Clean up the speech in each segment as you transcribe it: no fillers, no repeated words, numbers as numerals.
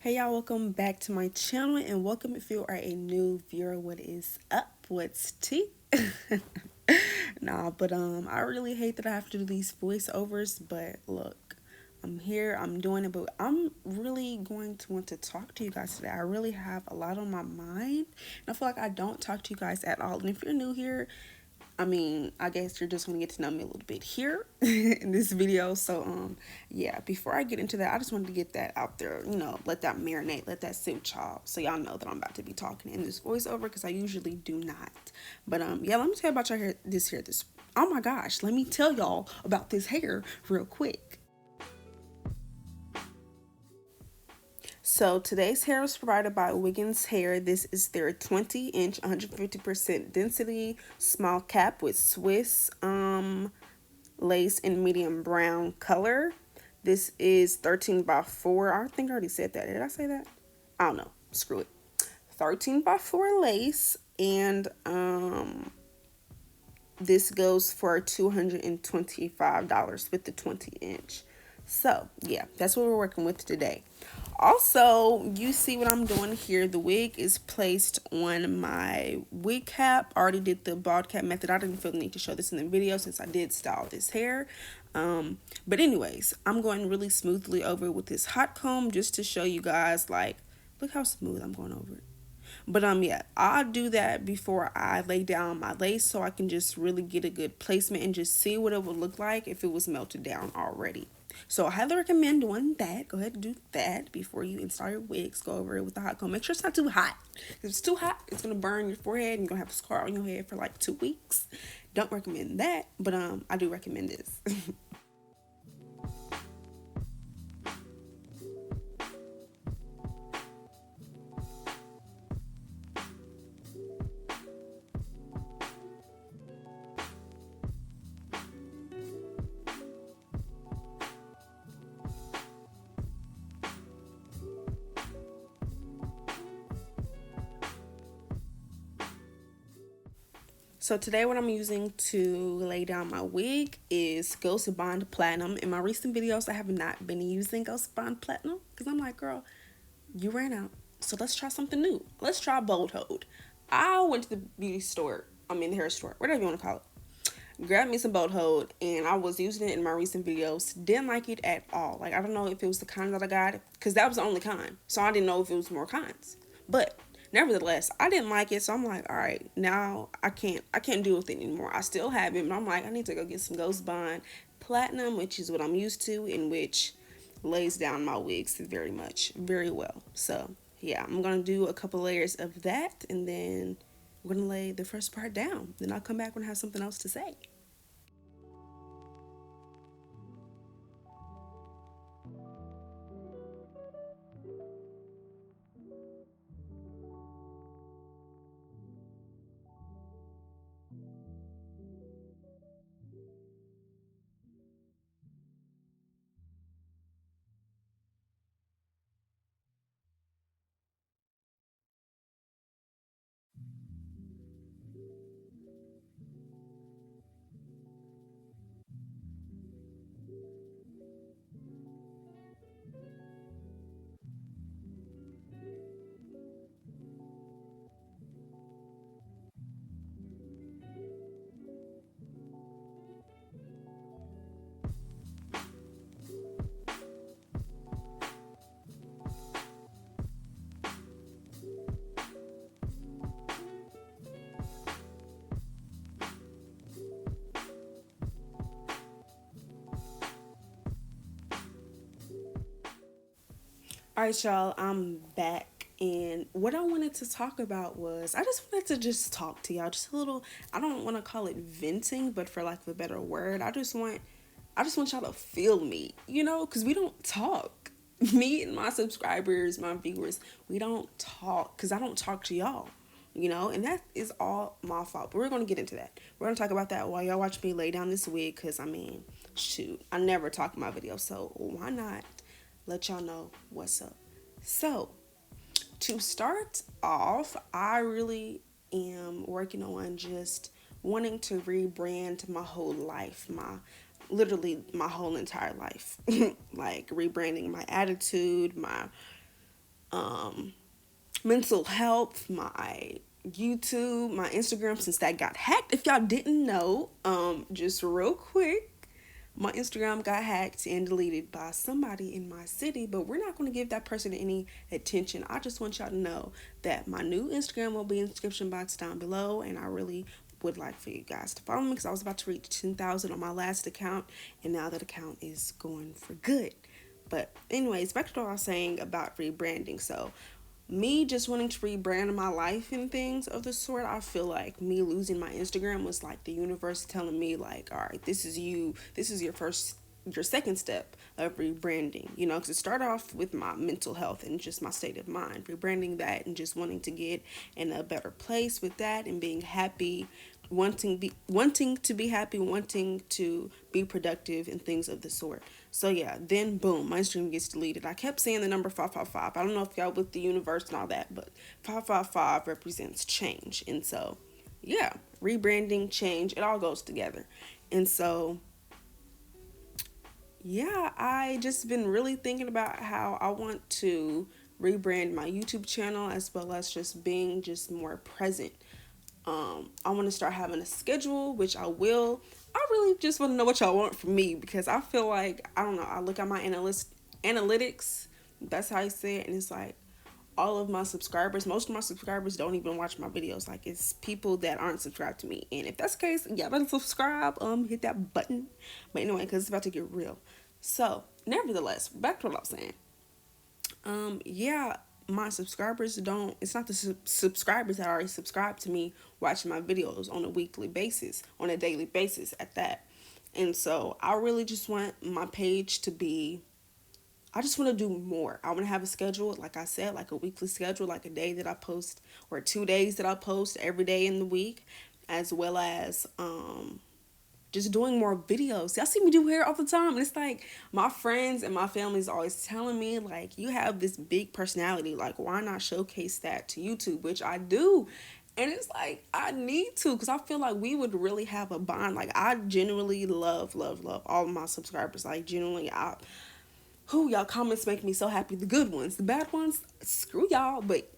Hey y'all, welcome back to my channel and welcome if you are a new viewer. What is up? What's tea? I really hate that I have to do these voiceovers, but look, I'm here, I'm doing it, but I'm really going to want to talk to you guys today. I really have a lot on my mind, and I feel like I don't talk to you guys at all. And if you're new here, I guess you're just gonna get to know me a little bit here in this video. Yeah, before I get into that, I just wanted to get that out there, let that marinate, let that sit with y'all, so y'all know that I'm about to be talking in this voiceover because I usually do not. Yeah, let me tell you about y'all here, this. Oh my gosh, let me tell y'all about this hair real quick. So today's hair was provided by Wiggins Hair. This is their 20-inch, 150% density small cap with Swiss lace in medium brown color. This is 13 by 4. I think I already said that. Did I say that? I don't know. Screw it. 13 by 4 lace, and this goes for $225 with the 20-inch. So, yeah, that's what we're working with today. Also, you see what I'm doing here. The wig is placed on my wig cap. I already did the bald cap method. I didn't feel the need to show this in the video since I did style this hair. But anyways, I'm going really smoothly over with this hot comb just to show you guys, like, look how smooth I'm going over it. Yeah, I'll do that before I lay down my lace so I can just really get a good placement and just see what it would look like if it was melted down already. So I highly recommend doing that. Go ahead and do that before you install your wigs. Go over it with the hot comb. Make sure it's not too hot. If it's too hot, it's gonna burn your forehead and you're gonna have a scar on your head for like 2 weeks. Don't recommend that, but I do recommend this. So today what I'm using to lay down my wig is Ghost Bond Platinum. In my recent videos, I have not been using Ghost Bond Platinum because I'm like, girl, you ran out. So let's try something new. Let's try Bold Hold. I went to the beauty store, the hair store, whatever you want to call it. Grabbed me some Bold Hold and I was using it in my recent videos. Didn't like it at all. Like, I don't know if it was the kind that I got because that was the only kind. So I didn't know if it was more kinds. But nevertheless, I didn't like it, so I'm like, all right, now I can't deal with it anymore. I still have it, but I'm like, I need to go get some Ghost Bond Platinum, which is what I'm used to, in which lays down my wigs very well. So yeah, I'm gonna do a couple layers of that, and then we're gonna lay the first part down. Then I'll come back when I have something else to say. All right, y'all, I'm back. And what I wanted to talk about was I just wanted to just talk to y'all. Just a little, I don't want to call it venting, but for lack of a better word, I just want y'all to feel me, because we don't talk. Me and my subscribers, my viewers, we don't talk because I don't talk to y'all, and that is all my fault. But we're going to get into that. We're going to talk about that while y'all watch me lay down this wig because, shoot, I never talk in my video, so why not let y'all know what's up. So, to start off, I really am working on just wanting to rebrand my whole life, my whole entire life. Like rebranding my attitude, my um, mental health, my YouTube, my Instagram, since that got hacked. If y'all didn't know, just real quick, my Instagram got hacked and deleted by somebody in my city, but we're not going to give that person any attention. I just want y'all to know that my new Instagram will be in the description box down below, and I really would like for you guys to follow me because I was about to reach 10,000 on my last account, and now that account is going for good. But anyways, back to what I was saying about rebranding. So me just wanting to rebrand my life and things of the sort, I feel like me losing my Instagram was like the universe telling me, like, all right, this is you, this is your second step of rebranding, you know, because it started off with my mental health and just my state of mind, rebranding that and just wanting to get in a better place with that and being happy, wanting to be happy, wanting to be productive and things of the sort. So yeah, then boom, my stream gets deleted. I kept saying the number 555. I don't know if y'all with the universe and all that, but 555 represents change. And so yeah, rebranding, change, it all goes together. And so yeah, I just been really thinking about how I want to rebrand my YouTube channel as well as just being just more present. I want to start having a schedule, which I will. I really just want to know what y'all want from me because I feel like, I don't know, I look at my analytics, that's how I say it, and it's like all of my subscribers, most of my subscribers don't even watch my videos. Like, it's people that aren't subscribed to me. And if that's the case, yeah, better subscribe, hit that button. But anyway, because it's about to get real. So, nevertheless, back to what I was saying. Yeah, my subscribers don't, it's not the subscribers that already subscribe to me watching my videos on a weekly basis, on a daily basis at that. And so I really just want my page to be, I just want to do more. I want to have a schedule, like I said, like a weekly schedule, like a day that I post or 2 days that I post every day in the week, as well as just doing more videos. Y'all see me do hair all the time, and it's like my friends and my family is always telling me, like, you have this big personality, like, why not showcase that to YouTube? Which I do. And it's like, I need to, because I feel like we would really have a bond. Like, I genuinely love, love, love all of my subscribers. Like, genuinely, y'all comments make me so happy. The good ones, the bad ones, screw y'all, but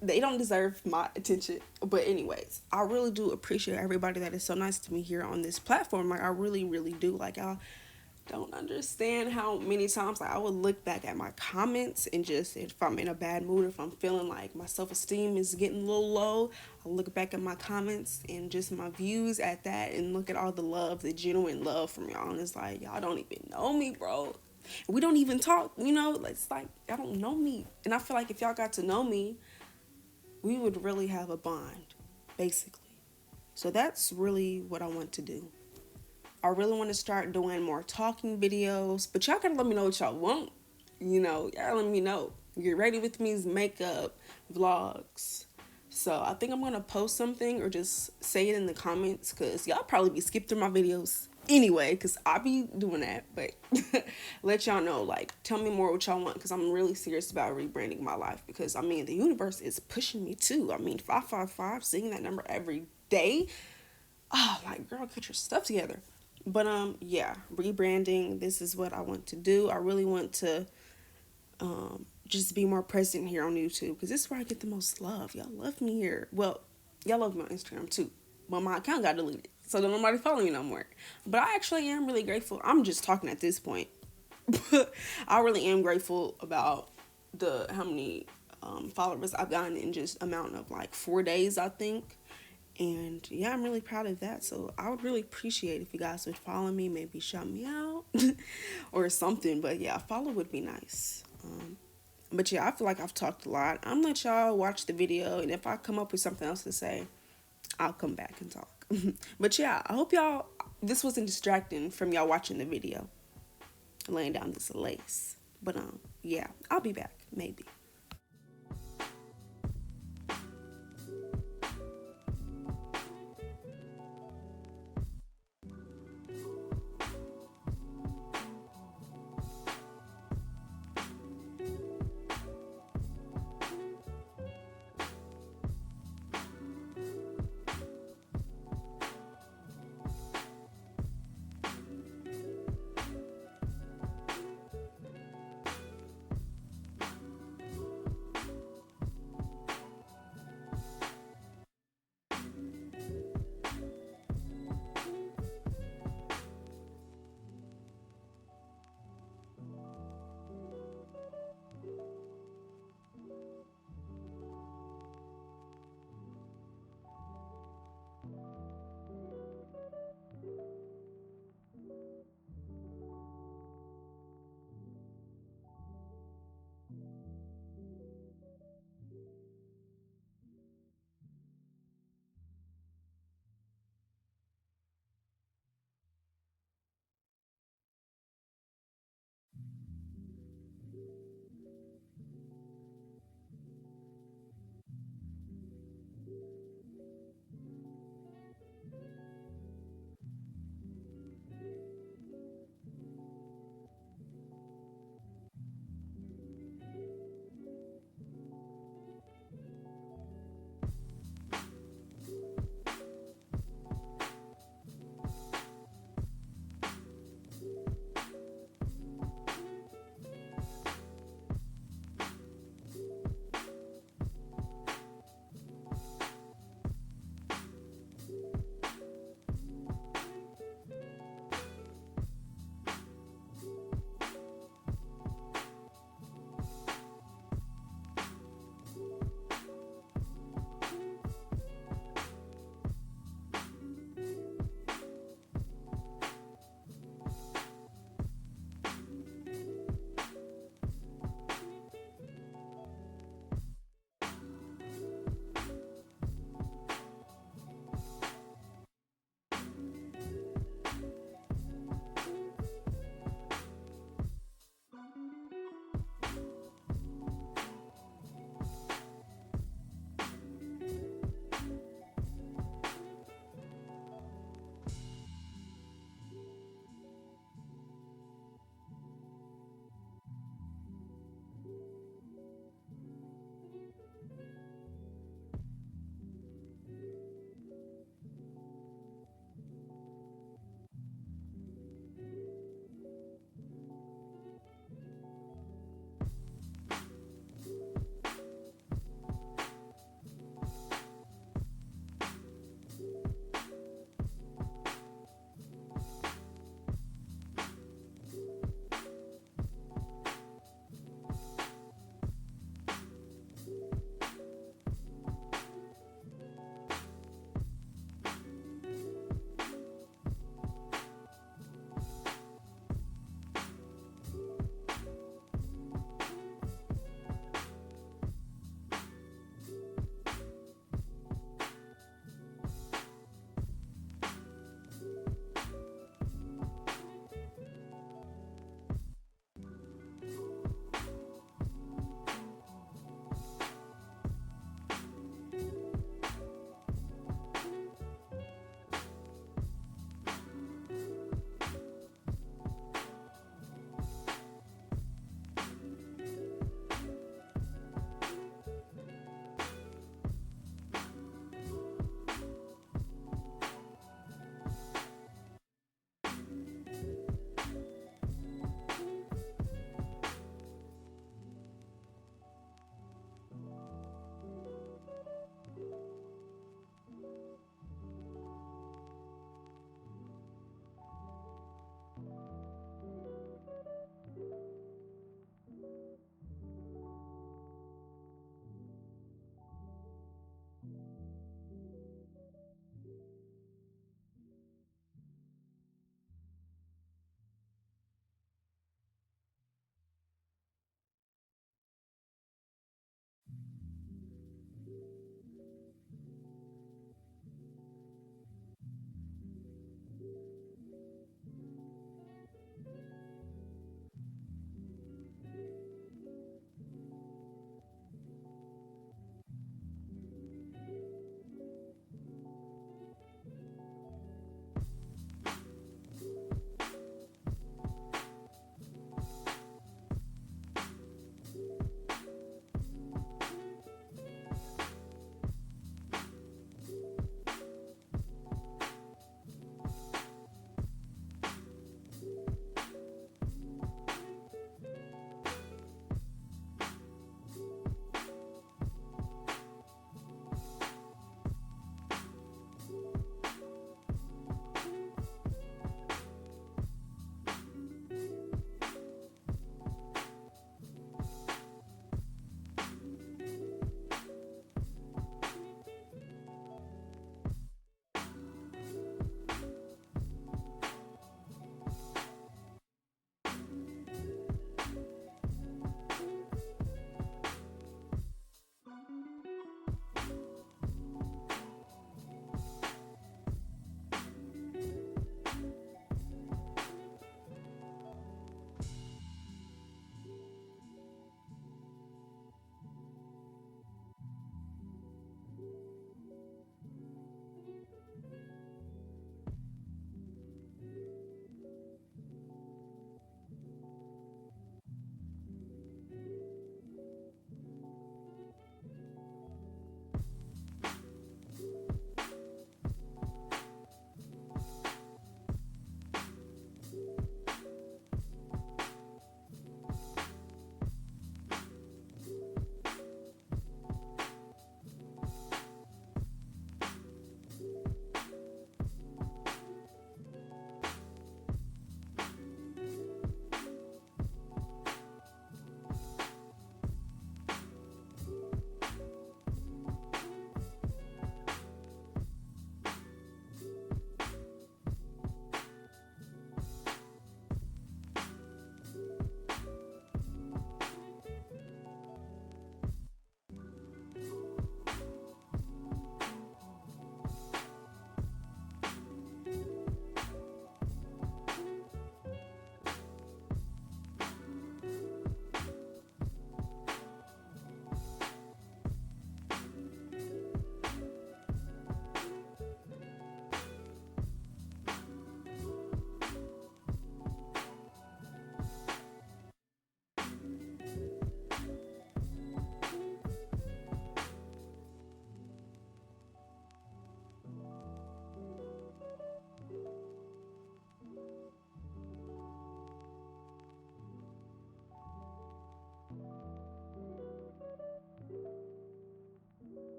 they don't deserve my attention. But anyways, I really do appreciate everybody that is so nice to me here on this platform. Like, I really, really do. Like, y'all don't understand how many times, like, I would look back at my comments and just, if I'm in a bad mood, if I'm feeling like my self-esteem is getting a little low, I look back at my comments and just my views at that and look at all the love, the genuine love from y'all, and it's like, y'all don't even know me, bro. We don't even talk, you know. It's like, y'all don't know me, and I feel like if y'all got to know me, we would really have a bond, basically. So that's really what I want to do. I really want to start doing more talking videos, but y'all gotta let me know what y'all want. You know, y'all let me know. Get ready with me's makeup, vlogs. So I think I'm gonna post something or just say it in the comments, because y'all probably be skipped through my videos anyway, because I be doing that. But let y'all know, like, tell me more what y'all want, because I'm really serious about rebranding my life, because I mean the universe is pushing me too. I mean 555, seeing that number every day, oh, like, girl, get your stuff together. But yeah, rebranding, this is what I want to do. I really want to just be more present here on YouTube, because this is where I get the most love. Y'all love me here. Well, y'all love me on Instagram too, but my account got deleted, so don't nobody follow me no more. But I actually am really grateful. I'm just talking at this point. I really am grateful about the how many followers I've gotten in just amount of like 4 days, I think. And yeah, I'm really proud of that. So I would really appreciate if you guys would follow me, maybe shout me out or something. But yeah, follow would be nice. But yeah, I feel like I've talked a lot. I'm gonna let y'all watch the video, and if I come up with something else to say, I'll come back and talk. But yeah, I hope y'all, this wasn't distracting from y'all watching the video, laying down this lace. But yeah, I'll be back, maybe.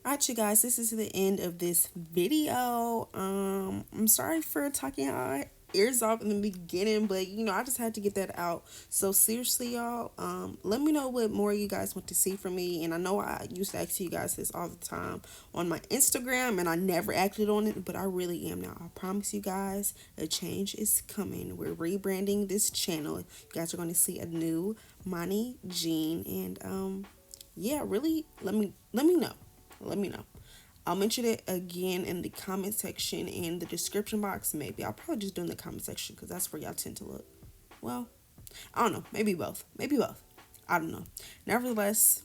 Alright, you guys, this is the end of this video. I'm sorry for talking our ears off in the beginning, but I just had to get that out. So seriously, y'all, let me know what more you guys want to see from me. And I know I used to ask you guys this all the time on my Instagram, and I never acted on it, but I really am now. I promise you guys, a change is coming. We're rebranding this channel. You guys are going to see a new Money Jean, and yeah, really, let me know. Let me know. I'll mention it again in the comment section and the description box. Maybe I'll probably just do in the comment section because that's where y'all tend to look. Well, I don't know. Maybe both. Maybe both. I don't know. Nevertheless,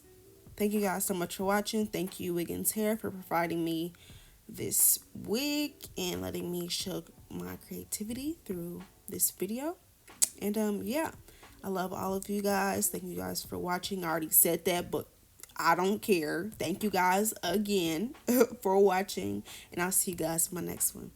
thank you guys so much for watching. Thank you, Wiggins Hair, for providing me this wig and letting me show my creativity through this video. And yeah, I love all of you guys. Thank you guys for watching. I already said that, but I don't care. Thank you guys again for watching, and I'll see you guys in my next one.